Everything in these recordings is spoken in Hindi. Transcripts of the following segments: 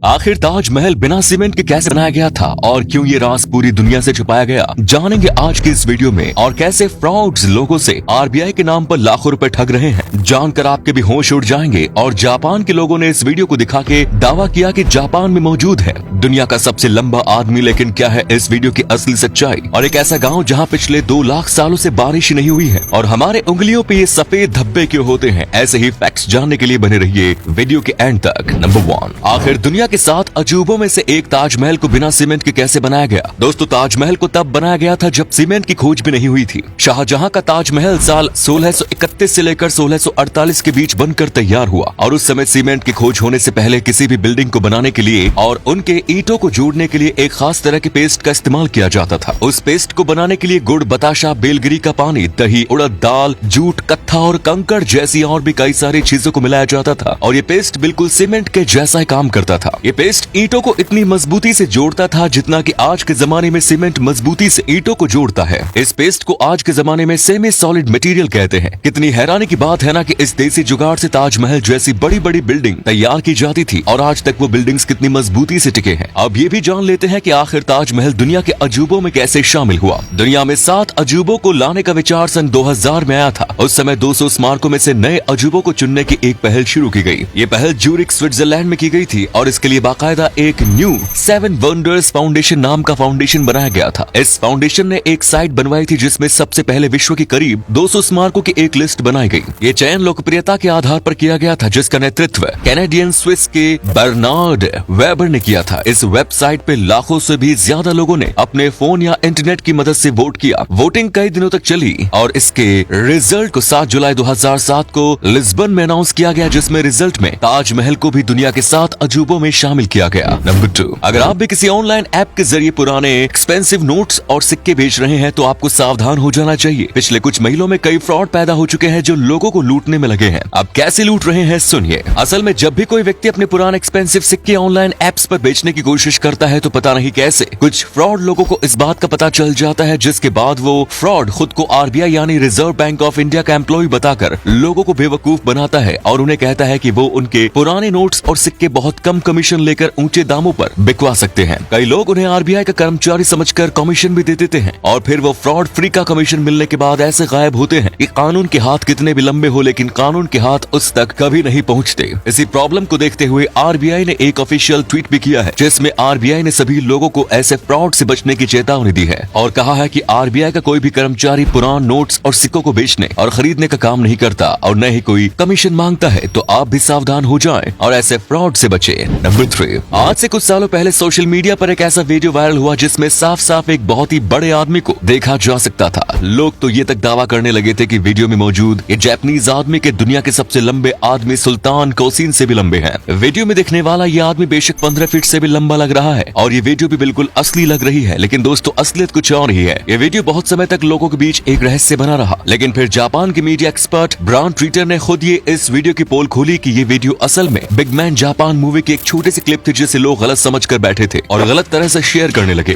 आखिर ताजमहल बिना सीमेंट के कैसे बनाया गया था और क्यों ये राज पूरी दुनिया से छुपाया गया, जानेंगे आज की इस वीडियो में। और कैसे फ्रॉड्स लोगों से आरबीआई के नाम पर लाखों रुपए ठग रहे हैं, जानकर आपके भी होश उड़ जाएंगे। और जापान के लोगों ने इस वीडियो को दिखा के दावा किया कि जापान में मौजूद है दुनिया का सबसे लंबा आदमी। लेकिन क्या है इस वीडियो की असली सच्चाई? और एक ऐसा गाँव जहाँ पिछले 2 लाख सालों से बारिश नहीं हुई है और हमारे उंगलियों पे ये सफेद धब्बे क्यों होते हैं, ऐसे ही फैक्ट्स जानने के लिए बने रहिए वीडियो के एंड तक। नंबर 1, आखिर दुनिया के 7 अजूबों में से एक ताजमहल को बिना सीमेंट के कैसे बनाया गया? दोस्तों, ताजमहल को तब बनाया गया था जब सीमेंट की खोज भी नहीं हुई थी। शाहजहां का ताजमहल साल 1631 से लेकर 1648 के बीच बनकर तैयार हुआ और उस समय सीमेंट की खोज होने से पहले किसी भी बिल्डिंग को बनाने के लिए और उनके ईंटों को जोड़ने के लिए एक खास तरह के पेस्ट का इस्तेमाल किया जाता था। उस पेस्ट को बनाने के लिए गुड़, बताशा, बेलगिरी का पानी, दही, उड़द दाल, जूट, कत्था और कंकड़ जैसी और भी कई सारी चीजों को मिलाया जाता था और ये पेस्ट बिल्कुल सीमेंट के जैसा ही काम करता था। ये पेस्ट ईंटों को इतनी मजबूती से जोड़ता था जितना कि आज के जमाने में सीमेंट मजबूती से ईंटों को जोड़ता है। इस पेस्ट को आज के जमाने में सेमी सॉलिड मटेरियल कहते हैं। कितनी हैरानी की बात है ना कि इस देसी जुगाड़ से ताजमहल जैसी बड़ी बड़ी बिल्डिंग तैयार की जाती थी और आज तक वो बिल्डिंग्स कितनी मजबूती से टिके हैं। अब ये भी जान लेते हैं कि आखिर ताजमहल दुनिया के अजूबों में कैसे शामिल हुआ। दुनिया में 7 अजूबों को लाने का विचार सन 2000 में आया था। उस समय 200 स्मारकों में से नए अजूबों को चुनने की एक पहल शुरू की गई। ये पहल ज्यूरिख, स्विट्जरलैंड में की गई थी और इसके लिए बाकायदा एक न्यू 7 वंडर्स फाउंडेशन नाम का फाउंडेशन बनाया गया था। इस फाउंडेशन ने एक साइट बनवाई थी जिसमें सबसे पहले विश्व के करीब 200 स्मारकों की एक लिस्ट बनाई गई। ये चयन लोकप्रियता के आधार पर किया गया था जिसका नेतृत्व कैनेडियन स्विस के बर्नार्ड वेबर ने किया था। इस वेबसाइट पे लाखों से भी ज्यादा लोगों ने अपने फोन या इंटरनेट की मदद से वोट किया। वोटिंग कई दिनों तक चली और इसके रिजल्ट को 7 जुलाई 2007 को लिस्बन में अनाउंस किया गया, जिसमें रिजल्ट में ताजमहल को भी दुनिया के 7 अजूबों में शामिल किया गया। नंबर 2, अगर आप भी किसी ऑनलाइन ऐप के जरिए पुराने एक्सपेंसिव नोट्स और सिक्के बेच रहे हैं तो आपको सावधान हो जाना चाहिए। पिछले कुछ महीनों में कई फ्रॉड पैदा हो चुके हैं जो लोगों को लूटने में लगे हैं। अब कैसे लूट रहे हैं सुनिए। असल में जब भी कोई व्यक्ति अपने पुराने एक्सपेंसिव सिक्के ऑनलाइन ऐप्स पर बेचने की कोशिश करता है तो पता नहीं कैसे कुछ फ्रॉड लोगों को इस बात का पता चल जाता है, जिसके बाद वो फ्रॉड खुद को आरबीआई यानी रिजर्व बैंक ऑफ इंडिया का एम्प्लॉय बताकर लोगों को बेवकूफ बनाता है और उन्हें कहता है कि वो उनके पुराने नोट्स और सिक्के बहुत कम कमीशन लेकर ऊंचे दामों पर बिकवा सकते हैं। कई लोग उन्हें आरबीआई का कर्मचारी समझकर कमीशन भी दे देते हैं और फिर वो फ्रॉड फ्री का कमीशन मिलने के बाद ऐसे गायब होते हैं कि कानून के हाथ कितने भी लंबे हो लेकिन कानून के हाथ उस तक कभी नहीं पहुंचते। इसी प्रॉब्लम को देखते हुए आरबीआई ने एक ऑफिशियल ट्वीट भी किया है जिसमें आरबीआई ने सभी लोगों को ऐसे फ्रॉड से बचने की चेतावनी दी है और कहा है कि आरबीआई का कोई भी कर्मचारी पुराने नोट्स और सिक्कों को बेचने और खरीदने का काम नहीं करता और न ही कोई कमीशन मांगता है, तो आप भी सावधान हो जाएं और ऐसे फ्रॉड से बचे। नंबर 3, आज से कुछ सालों पहले सोशल मीडिया पर एक ऐसा वीडियो वायरल हुआ जिसमें साफ साफ एक बहुत ही बड़े आदमी को देखा जा सकता था। लोग तो ये तक दावा करने लगे थे कि वीडियो में मौजूद ये जापानीज आदमी के दुनिया के सबसे लंबे आदमी सुल्तान कोसीन से भी लंबे हैं। वीडियो में दिखने वाला ये आदमी बेशक 15 फीट से भी लंबा लग रहा है और ये वीडियो भी बिल्कुल असली लग रही है, लेकिन दोस्तों असलियत कुछ और ही है। ये वीडियो बहुत समय तक लोगों के बीच एक रहस्य बना रहा, लेकिन फिर जापान के मीडिया एक्सपर्ट ब्रांड ट्विटर ने खुद ये इस वीडियो की पोल खोली कि ये वीडियो असल में बिग मैन जापान मूवी की एक छोटी सी क्लिप थी जिसे लोग गलत समझकर बैठे थे और गलत तरह से शेयर करने लगे।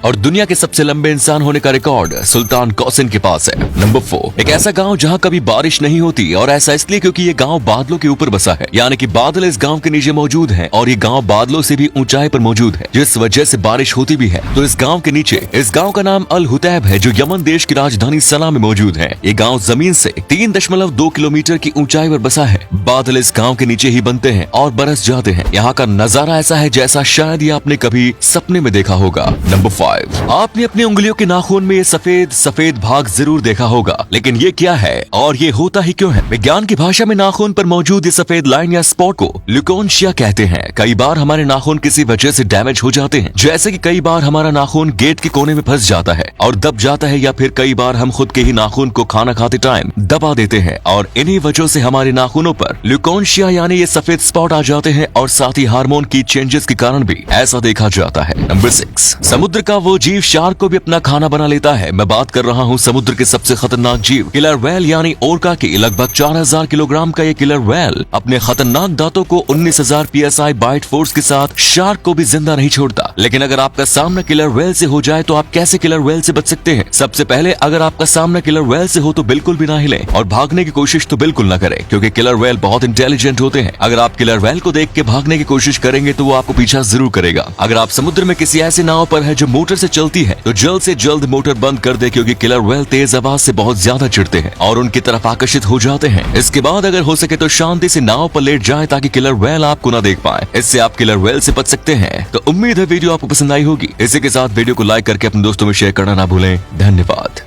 और दुनिया के सबसे लंबे इंसान होने का रिकॉर्ड सुल्तान कोसिन के पास है। नंबर 4, एक ऐसा गांव जहां कभी बारिश नहीं होती और ऐसा इसलिए क्योंकि ये गांव बादलों के ऊपर बसा है, यानी कि बादल इस गांव के नीचे मौजूद हैं और ये गांव बादलों से भी ऊंचाई पर मौजूद है, जिस वजह से बारिश होती भी है। तो इस गांव के नीचे, इस गांव का नाम अल हुतैब है जो यमन देश की राजधानी सना में मौजूद है। ये गाँव जमीन से 3.2 किलोमीटर की ऊंचाई पर बसा है। बादल इस गाँव के नीचे ही बनते हैं और बरस जाते हैं। यहाँ का नजारा ऐसा है जैसा शायद ही आपने कभी सपने में देखा होगा। नंबर 5, आपने अपनी उंगलियों के नाखून में ये सफेद सफेद भाग जरूर देखा होगा, लेकिन ये क्या है और ये होता ही क्यों है? विज्ञान की भाषा में नाखून पर मौजूद ये सफेद लाइन या स्पॉट को ल्यूकोनशिया कहते हैं। कई बार हमारे नाखून किसी वजह से डैमेज हो जाते हैं, जैसे कि कई बार हमारा नाखून गेट के कोने में फंस जाता है और दब जाता है, या फिर कई बार हम खुद के ही नाखून को खाना खाते टाइम दबा देते हैं और इन्हीं वजहों से हमारे नाखूनों पर ल्यूकोनशिया यानी ये सफेद स्पॉट आ जाते हैं और साथ ही हार्मोन की चेंजेस के कारण भी ऐसा देखा जाता है। नंबर 6, समुद्र का वो जीव शार्क को भी अपना खाना बना लेता है। मैं बात कर रहा हूँ समुद्र के सबसे खतरनाक जीव किलर व्हेल यानी ओरका की। लगभग 4000 किलोग्राम का ये किलर व्हेल अपने खतरनाक दांतों को 19,000 PSI बाइट फोर्स के साथ शार्क को भी जिंदा नहीं छोड़ता। लेकिन अगर आपका सामना किलर व्हेल से हो जाए तो आप कैसे किलर व्हेल से बच सकते हैं? सबसे पहले अगर आपका सामना किलर व्हेल से हो तो बिल्कुल भी ना हिलें और भागने की कोशिश तो बिल्कुल ना करें, क्योंकि किलर व्हेल बहुत इंटेलिजेंट होते हैं। अगर आप किलर व्हेल को देख के भागने की कोशिश करेंगे तो वो आपको पीछा जरूर करेगा। अगर आप समुद्र में किसी ऐसी नाव पर है जो मोटर से चलती है तो जल्द से जल्द मोटर बंद कर दे, क्योंकि किलर व्हेल तेज आवाज से बहुत ज्यादा चिढ़ते हैं और उनकी तरफ आकर्षित हो जाते हैं। इसके बाद अगर हो सके तो शांति से नाव पर लेट जाएं ताकि किलर व्हेल आपको ना देख पाए। इससे आप किलर व्हेल से बच सकते हैं। तो उम्मीद है वीडियो आपको पसंद आई होगी। इसी के साथ वीडियो को लाइक करके अपने दोस्तों में शेयर करना ना भूलें। धन्यवाद।